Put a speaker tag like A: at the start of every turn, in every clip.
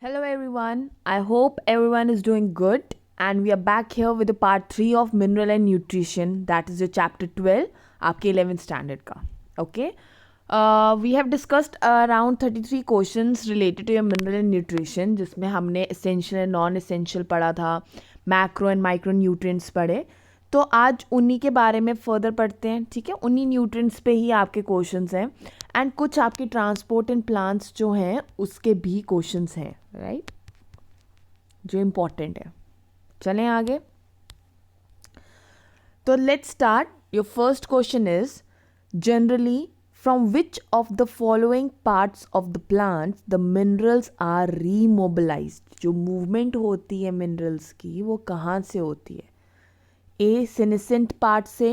A: Hello everyone. I hope everyone is doing good and we are back here with the part 3 of mineral and nutrition, that is your chapter 12 आपके 11th standard का. Okay. We have discussed around 33 questions related to your mineral and nutrition, जिसमें हमने essential and non essential पढ़ा था, macro and micro nutrients पढ़े. तो आज उन्हीं के बारे में फर्दर पढ़ते हैं. ठीक है, उन्हीं न्यूट्रिएंट्स पे ही आपके क्वेश्चंस हैं एंड कुछ आपके ट्रांसपोर्ट एंड प्लांट्स जो हैं उसके भी क्वेश्चंस हैं, राइट, जो इम्पोर्टेंट है. चलें आगे. तो let's start. Your first question is generally from which of the following parts of the plants the minerals are remobilized. जो मूवमेंट होती है मिनरल्स की वो कहाँ से होती है? ए सेनेसेंट पार्ट से,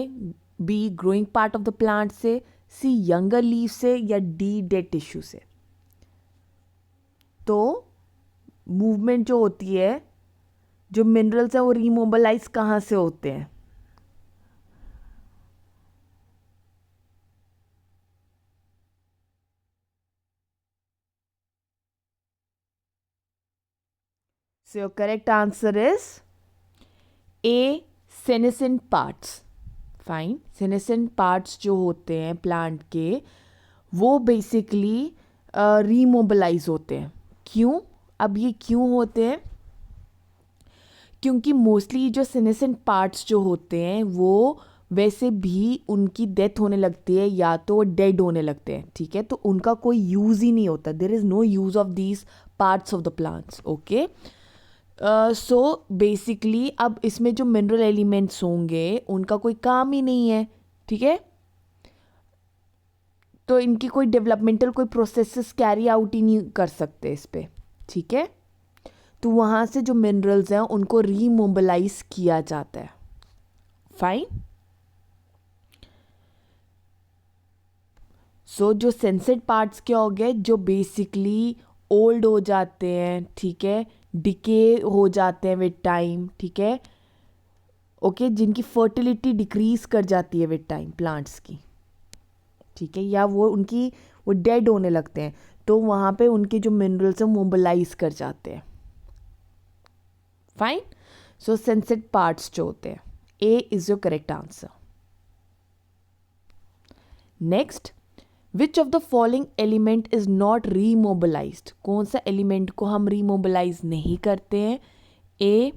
A: B growing part of the plant से, सी यंगर लीफ से, या डी डेड टिश्यू से. तो मूवमेंट जो होती है, जो मिनरल्स हैं वो रीमोबिलाइज कहाँ से होते हैं? सो your correct answer is a senescent parts. Fine. Senescent parts जो होते हैं प्लांट के वो बेसिकली रीमोबिलाइज होते हैं. क्यों? अब ये क्यों होते हैं? क्योंकि मोस्टली जो सेनेसेंट पार्ट्स जो होते हैं वो वैसे भी उनकी डेथ होने लगती है या तो डेड होने लगते हैं. ठीक है, तो उनका कोई यूज़ ही नहीं होता. There is no use of these parts of the plants. Okay, so basically अब इसमें जो मिनरल एलिमेंट्स होंगे उनका कोई काम ही नहीं है. ठीक है, तो इनकी कोई डेवलपमेंटल कोई प्रोसेसेस कैरी आउट ही नहीं कर सकते इस पे. ठीक है, तो वहाँ से जो मिनरल्स हैं उनको रीमोबिलाइज किया जाता है. फाइन. सो जो सेंसेड पार्ट्स क्या हो गए, जो बेसिकली ओल्ड हो जाते हैं. ठीक है, डिके हो जाते हैं विद टाइम. ठीक है, ओके, जिनकी फर्टिलिटी डिक्रीज कर जाती है विद टाइम प्लांट्स की. ठीक है, या वो डेड होने लगते हैं, तो वहाँ पे उनके जो मिनरल्स हैं मोबिलाइज कर जाते हैं. फाइन. सो सेंसेड पार्ट्स जो होते हैं, A is your correct answer. Next, which of the following element is not remobilized. कौन सा एलिमेंट को हम रीमोबिलाइज नहीं करते हैं? A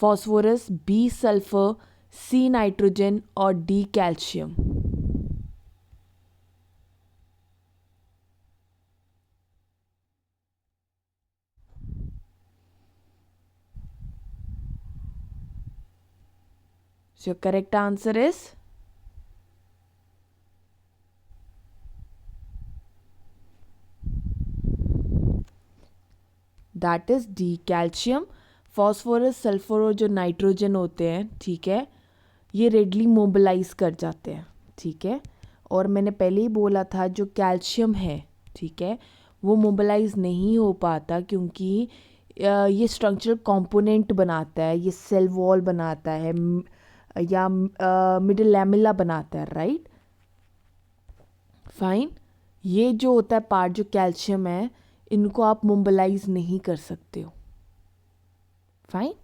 A: phosphorus, B sulphur, C nitrogen और D calcium. So your correct answer is that is D calcium. Phosphorus, sulphur और जो नाइट्रोजन होते हैं, ठीक है, ये रेडली मोबिलाइज कर जाते हैं. ठीक है, और मैंने पहले ही बोला था जो कैल्शियम है, ठीक है, वो मोबिलाइज नहीं हो पाता क्योंकि ये स्ट्रक्चरल कंपोनेंट बनाता है, ये सेल वॉल बनाता है या मिडिल लैमेला बनाता है. राइट. फाइन. ये जो होता है पार्ट जो कैल्शियम है, इनको आप मोबिलाइज नहीं कर सकते हो. फाइन.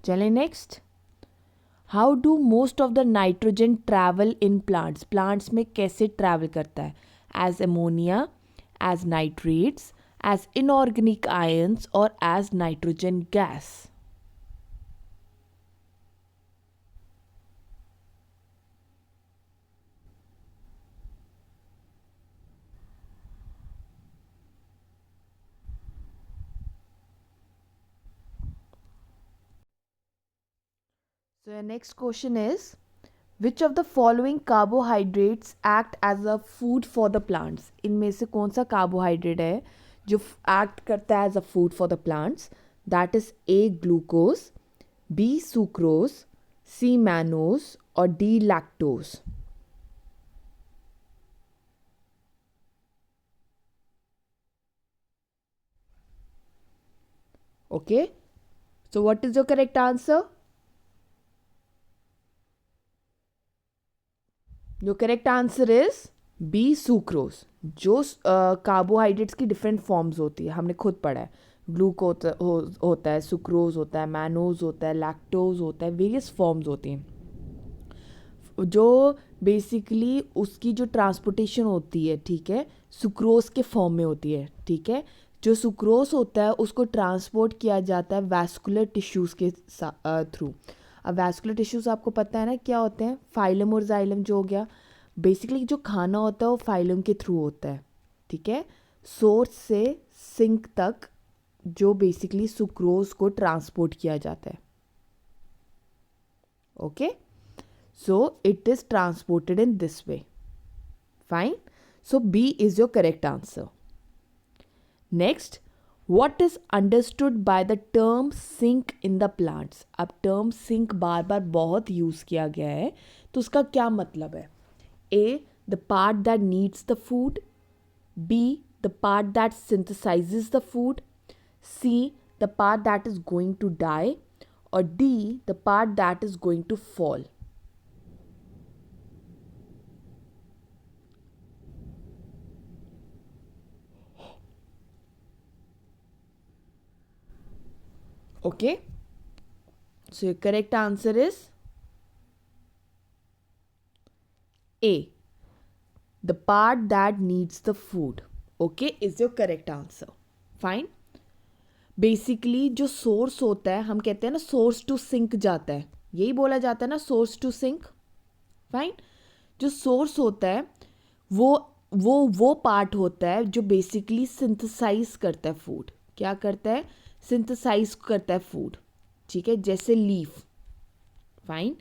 A: चलें next. How do most of the nitrogen travel in plants. Plants में कैसे ट्रैवल करता है? As ammonia, as nitrates, as inorganic ions और as nitrogen gas. So your next question is, which of the following carbohydrates act as a food for the plants. इनमें से कौन सा carbohydrate है जो act करता है as a food for the plants? That is A glucose, B sucrose, C mannose और D lactose. Okay, so what is your correct answer? Your correct answer is B sucrose. जो carbohydrates की different forms होती है, हमने खुद पढ़ा है. होता है, सुक्रोज होता है, मैनोज होता है, लैक्टोज होता है, वेरियस फॉर्म्स होती हैं जो बेसिकली उसकी जो ट्रांसपोर्टेशन होती है, ठीक है, सुक्रोज के फॉर्म में होती है, ठीक है। जो सुक्रोज होता है उसको ट्रांसपोर्ट किया जाता है वैस्कुलर टिश्यूज़ के थ्रू। अब वैस्कुलर टिश्यूज़ आपको पता है ना क्या होते हैं, फाइलम और जाइलम जो हो गया। बेसिकली जो खाना होता है वो फाइलम के थ्रू होता है, ठीक है, सोर्स से सिंक तक जो बेसिकली सुक्रोज को ट्रांसपोर्ट किया जाता है। Okay, so it is transported in this way. Fine. So B is your correct answer. Next, what is understood by the term sink in the plants? अब term sink बार बार बहुत use किया गया है, तो उसका क्या मतलब है? A, the part that needs the food. B, the part that synthesizes the food. C, the part that is going to die. Or D, the part that is going to fall. Okay, so your correct answer is A, the part that needs the food. Okay, is your correct answer. Fine. Basically जो source होता है, हम कहते हैं ना source to sink जाता है, यही बोला जाता है ना, सोर्स टू सिंक। फाइन। जो सोर्स होता है वो वो पार्ट होता है जो बेसिकली सिंथेसाइज करता है फूड। क्या करता है? सिंथेसाइज करता है फूड, ठीक है, जैसे लीफ। फाइन।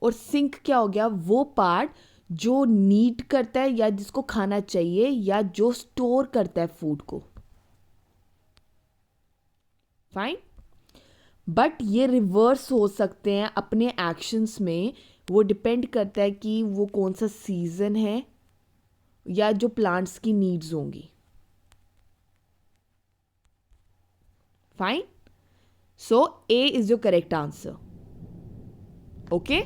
A: और सिंक क्या हो गया? वो पार्ट जो नीड करता है या जिसको खाना चाहिए या जो स्टोर करता है फूड को। फाइन। बट ये रिवर्स हो सकते हैं अपने एक्शंस में, वो डिपेंड करता है कि वो कौन सा सीजन है या जो प्लांट्स की नीड्स होंगी। Fine. So A is your correct answer. Okay,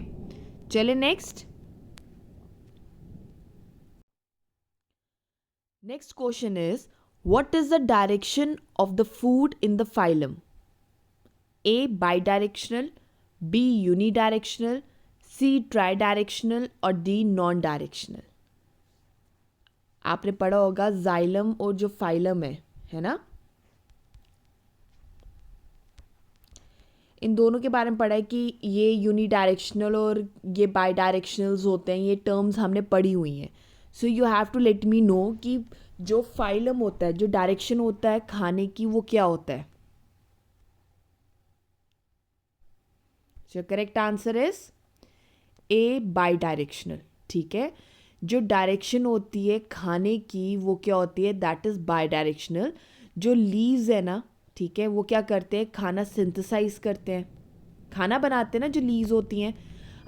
A: चले next. Next question is what is the direction of the food in the phloem? A, bidirectional, B, unidirectional, C, tridirectional और D, non-directional। आपने पढ़ा होगा xylem और जो phylum है ना, इन दोनों के बारे में पढ़ा है कि ये यूनिडायरेक्शनल और ये बाई डायरेक्शनल्स होते हैं, ये टर्म्स हमने पढ़ी हुई हैं। So you have to let me know कि जो फाइलम होता है, जो डायरेक्शन होता है खाने की, वो क्या होता है। सो correct answer is a, by directional. ठीक है, जो डायरेक्शन होती है खाने की वो क्या होती है? That is by directional. जो लीव्स है ना, ठीक है, वो क्या करते हैं? खाना सिंथेसाइज करते हैं, खाना बनाते हैं ना, जो लीव्स होती हैं।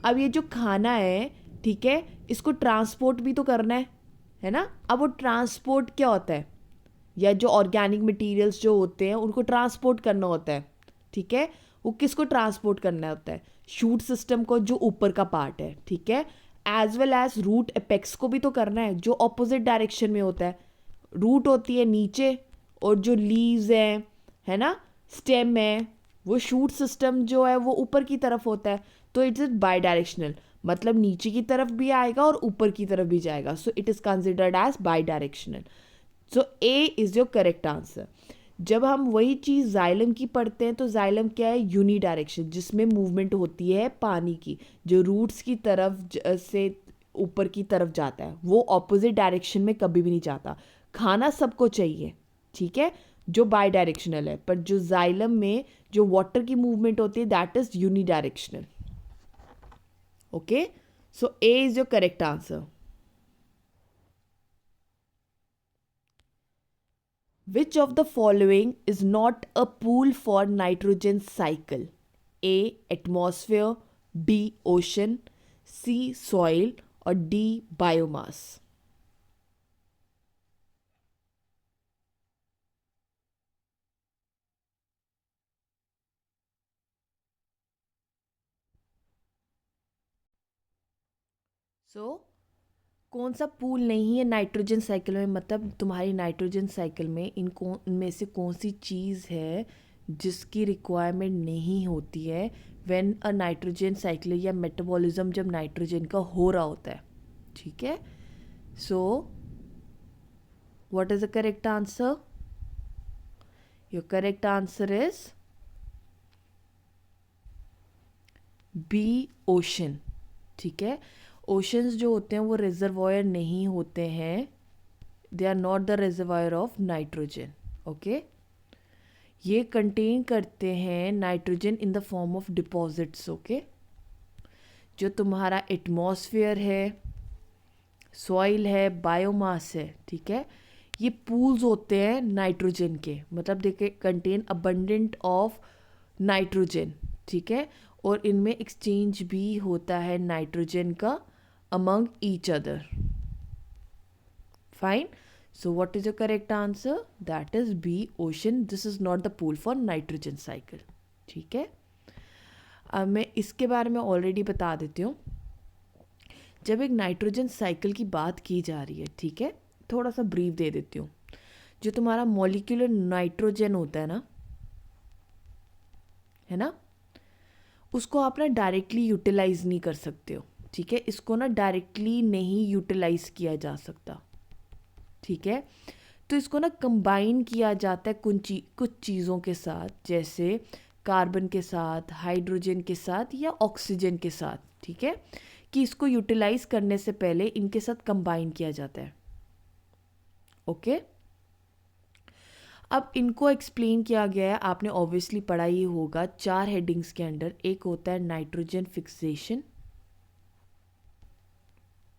A: अब ये जो खाना है, ठीक है, इसको ट्रांसपोर्ट भी तो करना है ना। अब वो ट्रांसपोर्ट क्या होता है? या जो ऑर्गेनिक मटेरियल्स जो होते हैं उनको ट्रांसपोर्ट करना होता है, ठीक है। वो किसको ट्रांसपोर्ट करना होता है? शूट सिस्टम को, जो ऊपर का पार्ट है, ठीक है, as well as root apex को भी तो करना है, जो ऑपोजिट डायरेक्शन में होता है। रूट होती है नीचे और जो लीव्स हैं, है ना, स्टेम है, वो शूट सिस्टम जो है वो ऊपर की तरफ होता है। तो इट इज बाई डायरेक्शनल, मतलब नीचे की तरफ भी आएगा और ऊपर की तरफ भी जाएगा। So it is considered as bidirectional. So A is your correct answer. जब हम वही चीज़ जाइलम की पढ़ते हैं तो जाइलम क्या है? यूनी डायरेक्शन, जिसमें मूवमेंट होती है पानी की, जो रूट्स की तरफ से ऊपर की तरफ जाता है, वो ऑपोजिट डायरेक्शन में कभी भी नहीं जाता। खाना सबको चाहिए, ठीक है, जो बाई डायरेक्शनल है, पर जो जाइलम में जो वाटर की मूवमेंट होती है that is unidirectional. Okay, so A is your correct answer. Which of the following is not a pool for nitrogen cycle? A, atmosphere, B, ocean, C, soil or D, biomass? So, कौन सा pool नहीं है nitrogen cycle में, मतलब तुम्हारी nitrogen cycle में इनमें से कौन सी चीज़ है जिसकी रिक्वायरमेंट नहीं होती है व्हेन अ नाइट्रोजन साइकिल या मेटाबॉलिज्म जब नाइट्रोजन का हो रहा होता है. ठीक है. So what is the correct answer? Your correct answer is B, ocean. ठीक है. ओशंस जो होते हैं वो रिजर्वायर नहीं होते हैं, they are not the reservoir of nitrogen. Okay. ये कंटेन करते हैं nitrogen in the form of deposits. Okay. जो तुम्हारा एटमॉस्फेयर है, सॉइल है, बायोमास है, ठीक है, ये पूल्स होते हैं नाइट्रोजन के, मतलब देखे कंटेन अबंडेंट ऑफ नाइट्रोजन. ठीक है. और इनमें एक्सचेंज भी होता है नाइट्रोजन का among each other. Fine. So what is your correct answer? That is B, ocean. This is not the pool for nitrogen cycle. ठीक है. अब मैं इसके बारे में ऑलरेडी बता देती हूँ. जब एक नाइट्रोजन साइकिल की बात की जा रही है, ठीक है, थोड़ा सा ब्रीफ दे देती हूँ. जो तुम्हारा मॉलिक्यूलर नाइट्रोजन होता है ना, उसको आप ना डायरेक्टली यूटिलाइज नहीं कर सकते हो. ठीक है. इसको ना डायरेक्टली नहीं यूटिलाइज किया जा सकता. ठीक है. तो इसको ना कंबाइन किया जाता है कुछ चीज़ों के साथ, जैसे कार्बन के साथ, हाइड्रोजन के साथ या ऑक्सीजन के साथ. ठीक है. कि इसको यूटिलाइज करने से पहले इनके साथ कंबाइन किया जाता है. ओके. अब इनको एक्सप्लेन किया गया है, आपने ऑब्वियसली पढ़ा ही होगा 4 हेडिंग्स के अंडर. एक होता है नाइट्रोजन फिक्सेशन.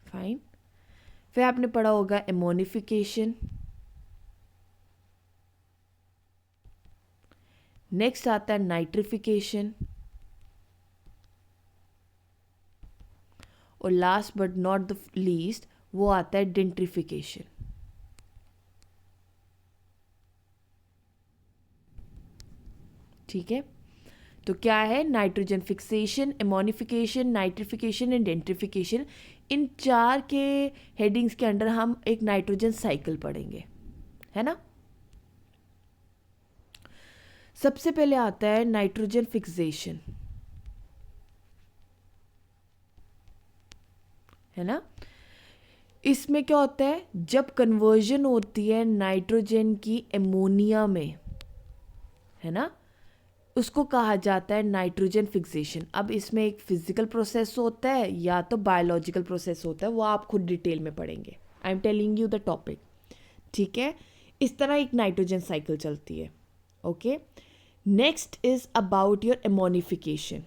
A: फाइन. फिर आपने पढ़ा होगा एमोनिफिकेशन. नेक्स्ट आता है नाइट्रिफिकेशन. और last but not the least वो आता है डेंट्रिफिकेशन. ठीक है. तो क्या है? Nitrogen fixation, ammonification, nitrification and denitrification. इन 4 के हेडिंग्स के अंडर हम एक नाइट्रोजन साइकिल पढ़ेंगे, है ना. सबसे पहले आता है नाइट्रोजन फिक्सेशन, है ना. इसमें क्या होता है? जब कन्वर्जन होती है नाइट्रोजन की एमोनिया में, है ना, उसको कहा जाता है नाइट्रोजन फिक्सेशन. अब इसमें एक फिजिकल प्रोसेस होता है या तो बायोलॉजिकल प्रोसेस होता है, वो आप खुद डिटेल में पढ़ेंगे. I am telling you the topic. ठीक है. इस तरह एक नाइट्रोजन साइकिल चलती है. Okay. Next is about your ammonification.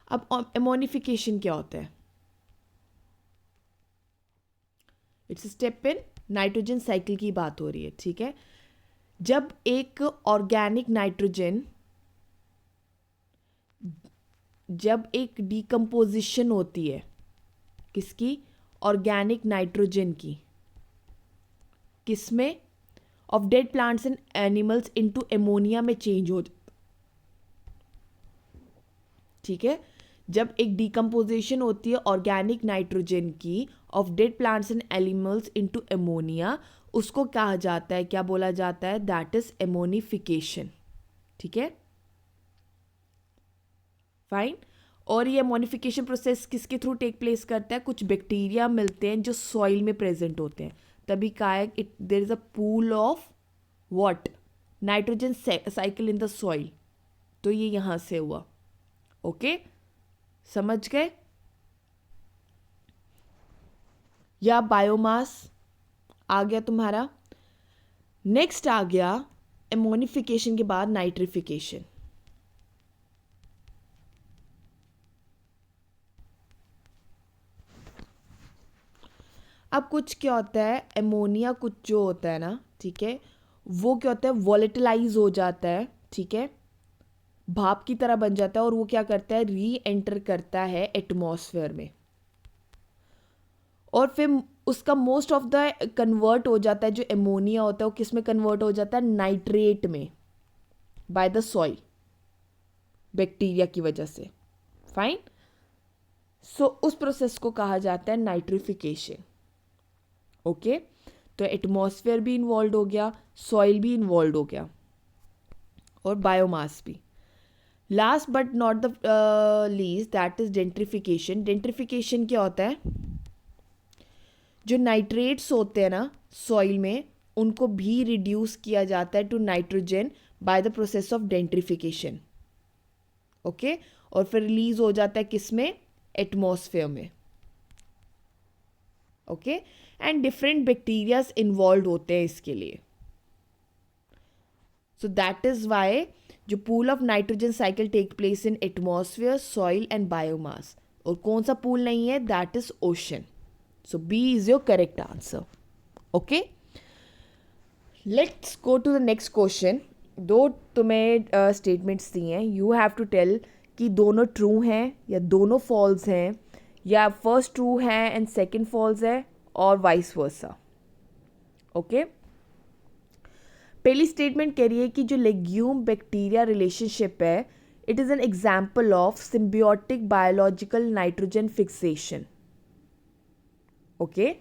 A: अब एमोनिफिकेशन क्या होता है? It's step in nitrogen cycle की बात हो रही है. ठीक है. जब एक ऑर्गेनिक नाइट्रोजन, जब एक डिकम्पोजिशन होती है, किसकी? ऑर्गेनिक नाइट्रोजन की. किसमें? Of dead plants and animals into ammonia में चेंज हो जाता. ठीक है. जब एक डिकम्पोजिशन होती है ऑर्गेनिक नाइट्रोजन की of dead plants and animals into ammonia, उसको कहा जाता है, क्या बोला जाता है? That is ammonification. ठीक है. फाइन. और ये एमोनिफिकेशन प्रोसेस किसके थ्रू टेक प्लेस करता है? कुछ बैक्टीरिया मिलते हैं जो सॉइल में प्रेजेंट होते हैं, तभी कहा है it there is a pool of what? Nitrogen cycle in the soil. तो ये यहां से हुआ. ओके. समझ गए? या बायोमास आ गया तुम्हारा. नेक्स्ट आ गया एमोनिफिकेशन के बाद नाइट्रिफिकेशन. अब कुछ क्या होता है, एमोनिया कुछ जो होता है ना, ठीक है, वो क्या होता है? वॉलेटिलाइज हो जाता है. ठीक है. भाप की तरह बन जाता है और वो क्या करता है? री एंटर करता है एटमॉस्फेयर में. और फिर उसका मोस्ट ऑफ द कन्वर्ट हो जाता है, जो एमोनिया होता है वो किस में कन्वर्ट हो जाता है? नाइट्रेट में, बाय द सॉइल, बैक्टीरिया की वजह से. फाइन. सो उस प्रोसेस को कहा जाता है नाइट्रिफिकेशन. ओके, तो एटमॉस्फेयर भी इन्वॉल्व हो गया, सॉइल भी इन्वॉल्व हो गया और बायोमास भी. Last but not the least that is denitrification. Denitrification क्या होता है? जो नाइट्रेट्स होते हैं ना सॉइल में, उनको भी रिड्यूस किया जाता है to nitrogen by the process of denitrification. Okay, और फिर रिलीज हो जाता है किस में? एटमॉस्फेयर में. Okay, and different bacterias involve होते हैं इसके लिए. सो दैट इज वाई जो pool of nitrogen cycle take place in atmosphere, soil and biomass. और कौन सा पूल नहीं है? That is ocean. So B is your correct answer. Okay, let's go to the next question. दो तुम्हें statements दिए हैं, यू हैव टू टेल कि दोनों ट्रू हैं या दोनों फॉल्स हैं, या फर्स्ट ट्रू है एंड सेकंड फॉल्स है, और वाइस वर्सा. ओके, पहली स्टेटमेंट कह रही है कि जो लेग्यूम बैक्टीरिया रिलेशनशिप है, it is an example of symbiotic biological nitrogen fixation. Okay,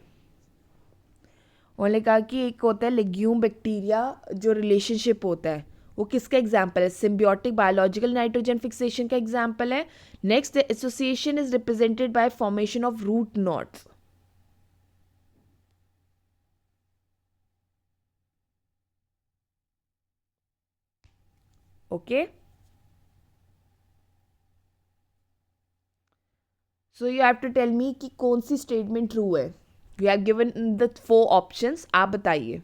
A: उन्होंने कहा कि एक होता है लेग्यूम बैक्टीरिया जो रिलेशनशिप होता है, वो किसका एग्जाम्पल है? सिम्बियोटिक बायोलॉजिकल नाइट्रोजन फिक्सेशन का एग्जाम्पल है. Next, the association is represented by formation of root knots. Okay, so you have to tell me कि कौन सी स्टेटमेंट ट्रू है. You have given the 4 options, आप बताइए.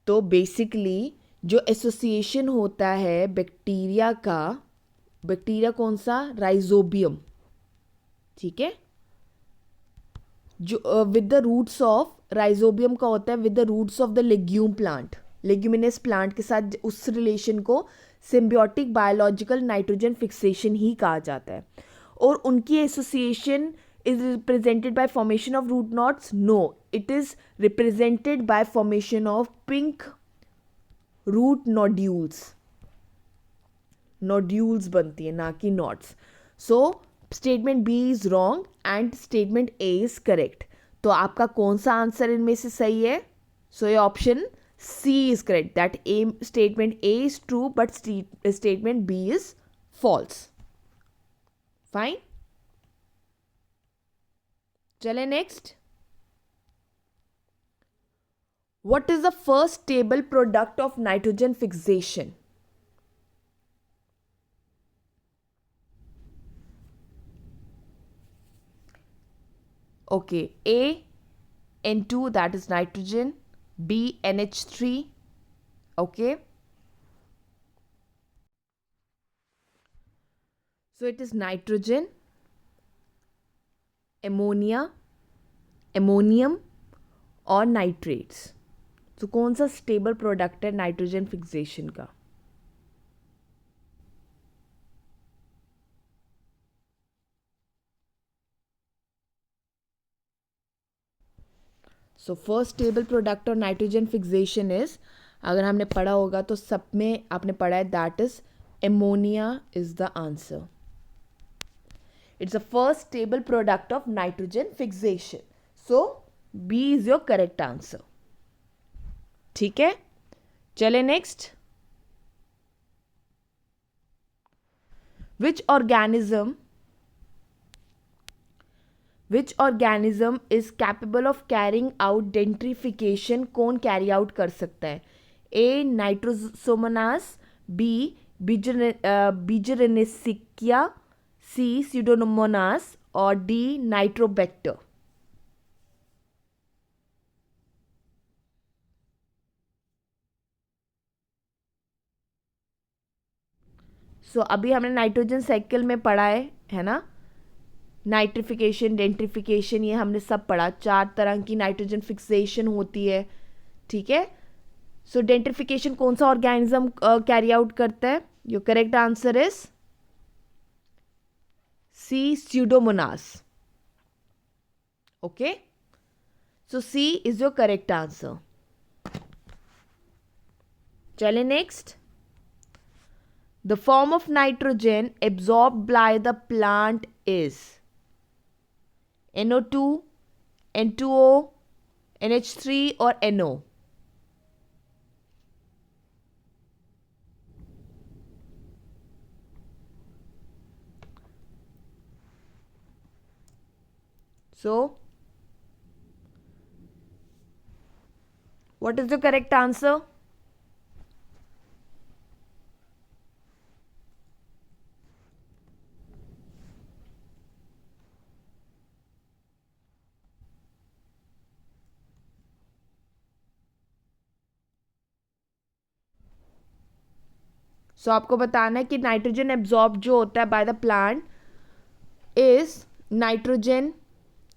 A: तो बेसिकली जो एसोसिएशन होता है बैक्टीरिया का, बैक्टीरिया कौन सा? राइजोबियम. ठीक है, जो with the roots of rhizobium का होता है with the roots of the legume plant, leguminous plant के साथ उस रिलेशन को सिम्बियोटिक बायोलॉजिकल नाइट्रोजन फिक्सेशन ही कहा जाता है. और उनकी association is represented by formation of root knots? No, it is represented by formation of pink root nodules. Nodules बनती है, ना कि knots. So statement B is wrong and statement A is correct. तो आपका कौन सा आंसर इनमें से सही है? So your option C is correct. That statement A is true but statement B is false. Fine. चले next. What is the first stable product of nitrogen fixation? Okay, A N2, that is nitrogen. B NH3. Okay, so it is nitrogen, ammonia, ammonium और nitrates. तो कौन सा stable product है nitrogen fixation का? So first stable product of nitrogen fixation is, अगर हमने पढ़ा होगा तो सब में आपने पढ़ा है, that is ammonia is the answer. It's the first stable product of nitrogen fixation. So B is your correct answer. ठीक है, चले next. Which organism is capable of carrying out denitrification? कौन carry out कर सकता है? A. Nitrosomonas. B. Bigerenicia. C. Pseudomonas. और D. Nitrobacter. सो अभी हमने नाइट्रोजन साइकिल में पढ़ा है ना? नाइट्रिफिकेशन, डेंट्रिफिकेशन, ये हमने सब पढ़ा. 4 तरह की नाइट्रोजन फिक्सेशन होती है. ठीक है, सो डेंट्रिफिकेशन कौन सा ऑर्गेनिज्म कैरी आउट करता है? Your correct answer is C, pseudomonas. Okay, so C is your correct answer. चले next. The form of nitrogen absorbed by the plant is NO2, N2O, NH3 or NO. So, what is the correct answer? So आपको बताना है कि nitrogen absorb जो होता है by the plant is nitrogen,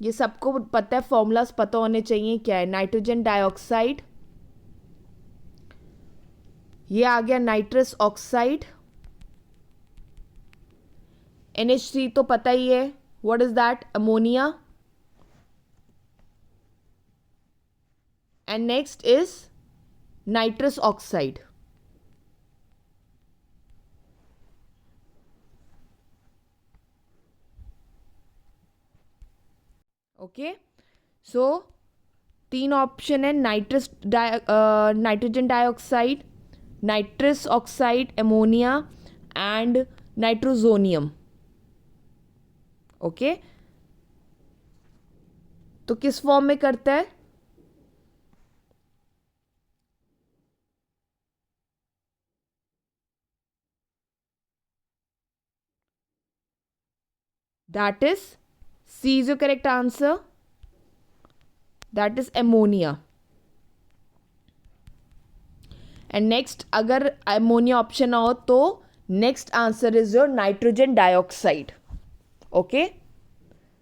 A: ये सबको पता है, फॉर्मूलाज पता होने चाहिए। क्या है? नाइट्रोजन डाइऑक्साइड, ये आ गया नाइट्रस ऑक्साइड, NH3 तो पता ही है, what is that? Ammonia, and next is nitrous oxide. Okay, so 3 option है, nitrogen dioxide, nitrous oxide, ammonia and nitrosonium. Okay, तो किस फॉर्म में करता है? That is C is your correct answer, that is ammonia. And next, अगर ammonia option हो तो next answer is your nitrogen dioxide. Okay,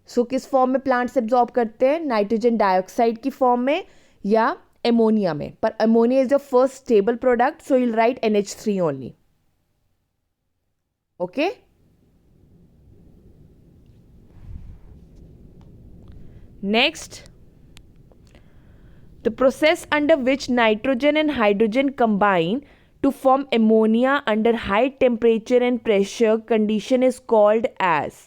A: so किस form में प्लांट्स एब्जॉर्ब करते हैं? नाइट्रोजन डाइऑक्साइड की फॉर्म में या एमोनिया में, पर ammonia is the first stable product, so you'll write NH3 only. Okay, next, the process under which nitrogen and hydrogen combine to form ammonia under high temperature and pressure condition is called as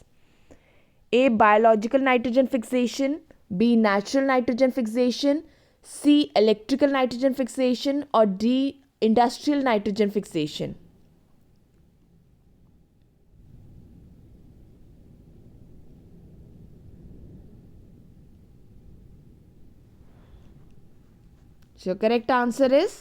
A: A. Biological nitrogen fixation, B. Natural nitrogen fixation, C. Electrical nitrogen fixation or D. Industrial nitrogen fixation. So correct answer is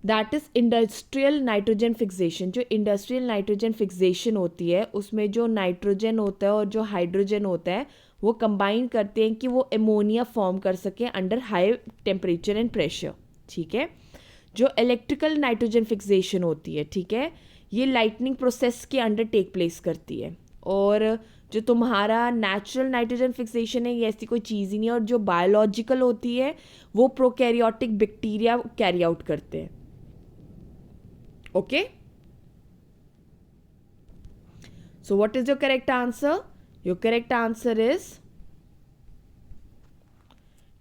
A: that is industrial nitrogen fixation. जो industrial nitrogen fixation होती है उसमें जो nitrogen होता है और जो hydrogen होता है वो कंबाइन करते हैं कि वो एमोनिया फॉर्म कर सकें under high temperature and pressure. ठीक है, जो इलेक्ट्रिकल नाइट्रोजन फिक्सेशन होती है, ठीक है, ये लाइटनिंग प्रोसेस के अंडर टेक प्लेस करती है। और जो तुम्हारा नेचुरल नाइट्रोजन फिक्सेशन है ये ऐसी कोई चीज़ ही नहीं है। और जो बायोलॉजिकल होती है वो प्रोकैरियोटिक बैक्टीरिया कैरी आउट करते हैं। Okay, so what is your correct answer? Your correct answer is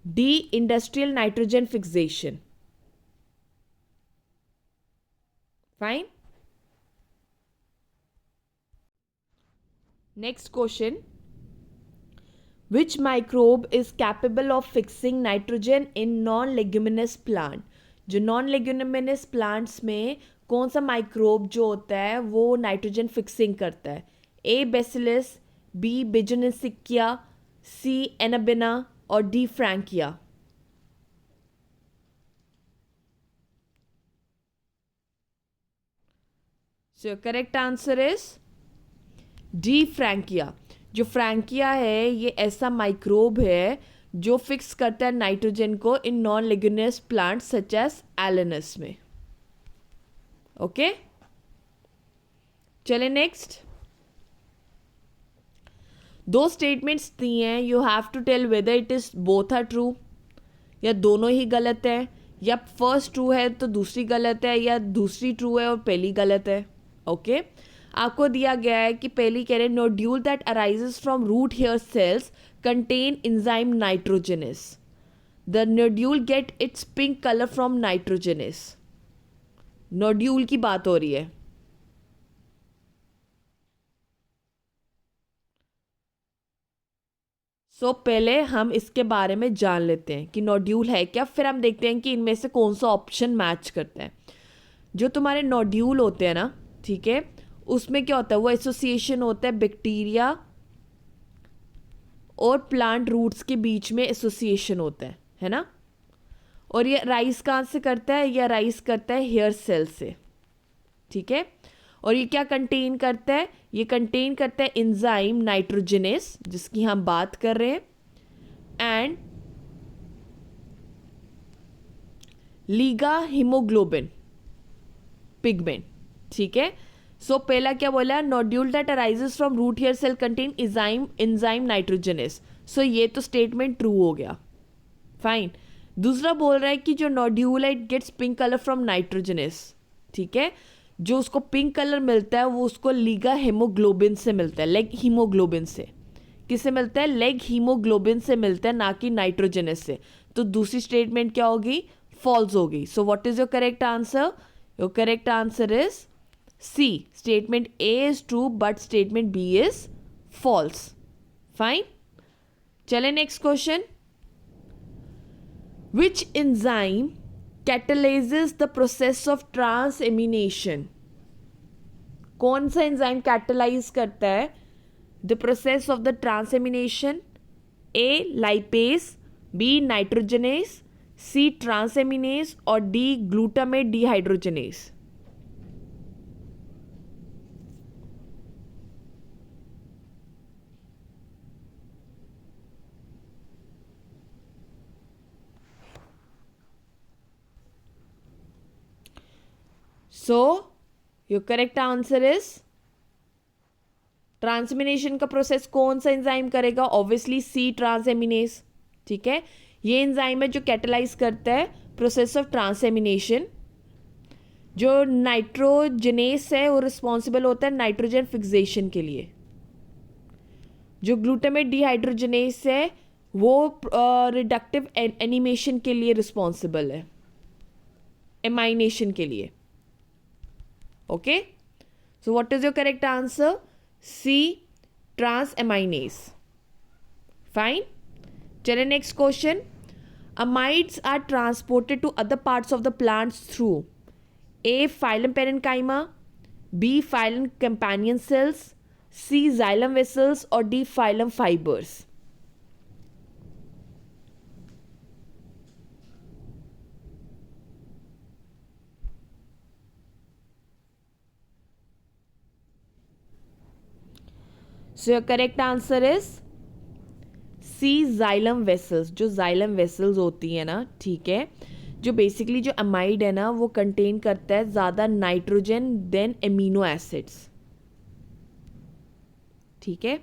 A: D. Industrial nitrogen fixation. Fine. Next question. Which microbe is capable of fixing nitrogen in non-leguminous plant? जो non leguminous plants में कौन सा microbe जो होता है वो nitrogen fixing करता है? A. Bacillus, B. Beijerinckia, C. Anabaena और D. Frankia. So correct answer is D. Frankia. जो फ्रैंकिया है ये ऐसा माइक्रोब है जो फिक्स करता है नाइट्रोजन को in non leguminous plants such as Alnus में। ओके, चले नेक्स्ट। दो स्टेटमेंट्स दिए हैं, you have to tell whether it is both are true, या दोनों ही गलत है, या फर्स्ट ट्रू है तो दूसरी गलत है, या दूसरी ट्रू है और पहली गलत है। ओके, आपको दिया गया है कि पहली कह रहे nodule that arises from root hair cells contain enzyme nitrogenase. The nodule get its pink color from nitrogenase. Nodule की बात हो रही है। पहले हम इसके बारे में जान लेते हैं कि नोड्यूल है क्या, फिर हम देखते हैं कि इनमें से कौन सा ऑप्शन मैच करता है। जो तुम्हारे नोड्यूल होते हैं ना, ठीक है, उसमें क्या होता है, वो एसोसिएशन होता है बैक्टीरिया और प्लांट रूट्स के बीच में एसोसिएशन होता है ना। और ये राइज कहाँ से करता है, या राइज करता है हेयर सेल से, ठीक है। और ये क्या कंटेन करता है, ये कंटेन करता है एंजाइम नाइट्रोजनेस, जिसकी हम बात कर रहे हैं, एंड लीगा हीमोग्लोबिन पिगमेंट, ठीक है। पहला क्या बोला, nodule that arises from root hair cell contain enzyme nitrogenase. ये तो स्टेटमेंट ट्रू हो गया, फाइन। दूसरा बोल रहा है कि जो नोड्यूल है it gets pink colour from nitrogenase, ठीक है। जो उसको पिंक कलर मिलता है वो उसको लीगा हेमोग्लोबिन से मिलता है, लेग हीमोग्लोबिन से। किससे मिलता है, लेग हीमोग्लोबिन से मिलता है, ना कि नाइट्रोजनेस से। तो दूसरी स्टेटमेंट क्या होगी, फॉल्स होगी। So what is your correct answer, your correct answer is C, statement A is true but statement B is false, fine. चले next question, which enzyme catalyzes the process of transamination। कौन सा enzyme catalyse करता है the process of the transamination, A lipase, B nitrogenase, C transaminase और D glutamate dehydrogenase. So your correct answer is, transamination का process कौन सा enzyme करेगा, obviously सी transaminase, ठीक है। ये एंजाइम है जो कैटलाइज करता है प्रोसेस ऑफ ट्रांसएमिनेशन। जो नाइट्रोजनेस है वो रिस्पॉन्सिबल होता है नाइट्रोजन फिक्सेशन के लिए। जो ग्लूटामेट डिहाइड्रोजनेस है वो रिडक्टिव एनिमेशन के लिए रिस्पॉन्सिबल है, एमाइनेशन के लिए, okay. So what is your correct answer, C transaminase, fine. चलिए next question, amides are transported to other parts of the plants through A phloem parenchyma, B phloem companion cells, C xylem vessels और D phloem fibres. So your correct answer is C xylem vessels. जो xylem vessels होती है ना, ठीक है, जो basically जो amide है ना वो कंटेन करता है ज़्यादा नाइट्रोजन देन एमिनो एसिड्स, ठीक है।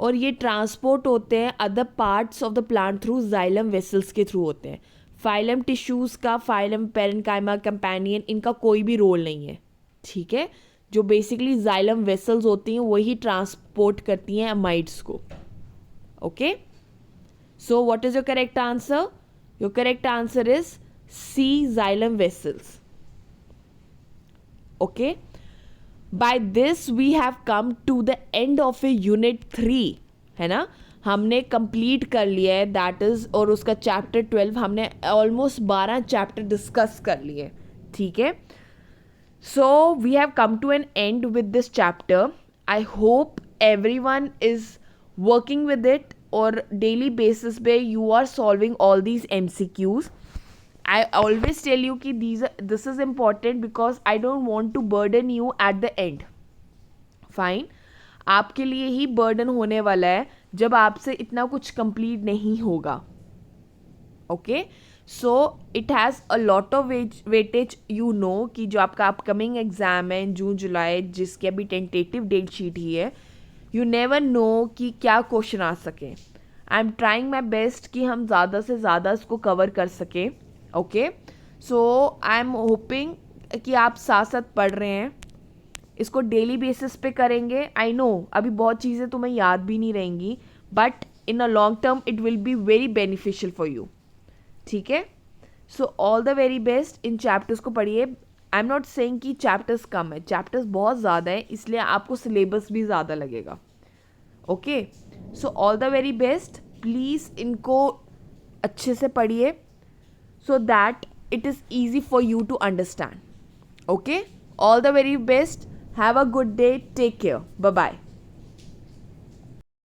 A: और ये ट्रांसपोर्ट होते हैं other parts of the plant through xylem vessels के थ्रू होते हैं। फाइलम टिश्यूज़ का, फाइलम पेरेन्काइमा, कंपेनियन, इनका कोई भी रोल नहीं है, ठीक है। जो बेसिकली जाइलम वेसल्स होती हैं वही ट्रांसपोर्ट करती हैं अमाइड्स को, okay. So what is your correct answer, your correct answer is C xylem vessels, okay. By this we have come to the end of a unit 3, है ना। हमने complete कर लिया है दैट इज, और उसका चैप्टर 12 हमने ऑलमोस्ट 12 चैप्टर डिस्कस कर लिए, ठीक है। So we have come to an end with this chapter. I hope everyone is working with it or daily basis पे you are solving all these MCQs. I always tell you कि this is important because I don't want to burden you at the end. Fine. आपके लिए ही burden होने वाला है जब आपसे इतना कुछ कंप्लीट नहीं होगा, okay. So it has a lot of weightage, you know कि जो आपका अपकमिंग एग्ज़ाम है जून जुलाई, जिसकी अभी टेंटेटिव डेट शीट ही है, यू नेवर नो कि क्या क्वेश्चन आ सके। I am trying my best कि हम ज़्यादा से ज़्यादा इसको कवर कर सकें, okay. So I am hoping कि आप साथ साथ पढ़ रहे हैं, इसको डेली बेसिस पे करेंगे। आई नो अभी बहुत चीज़ें तुम्हें याद भी नहीं रहेंगी, but in a long term it will be very beneficial for you, ठीक है। So all the very best, in chapters को पढ़िए, आई एम नॉट सेइंग कि चैप्टर्स कम है, चैप्टर्स बहुत ज़्यादा है, इसलिए आपको सिलेबस भी ज़्यादा लगेगा. Okay, so all the very best. Please इनको अच्छे से पढ़िए so that it is easy for you to understand. Okay, all the very best. Have a good day. Take care. Bye bye.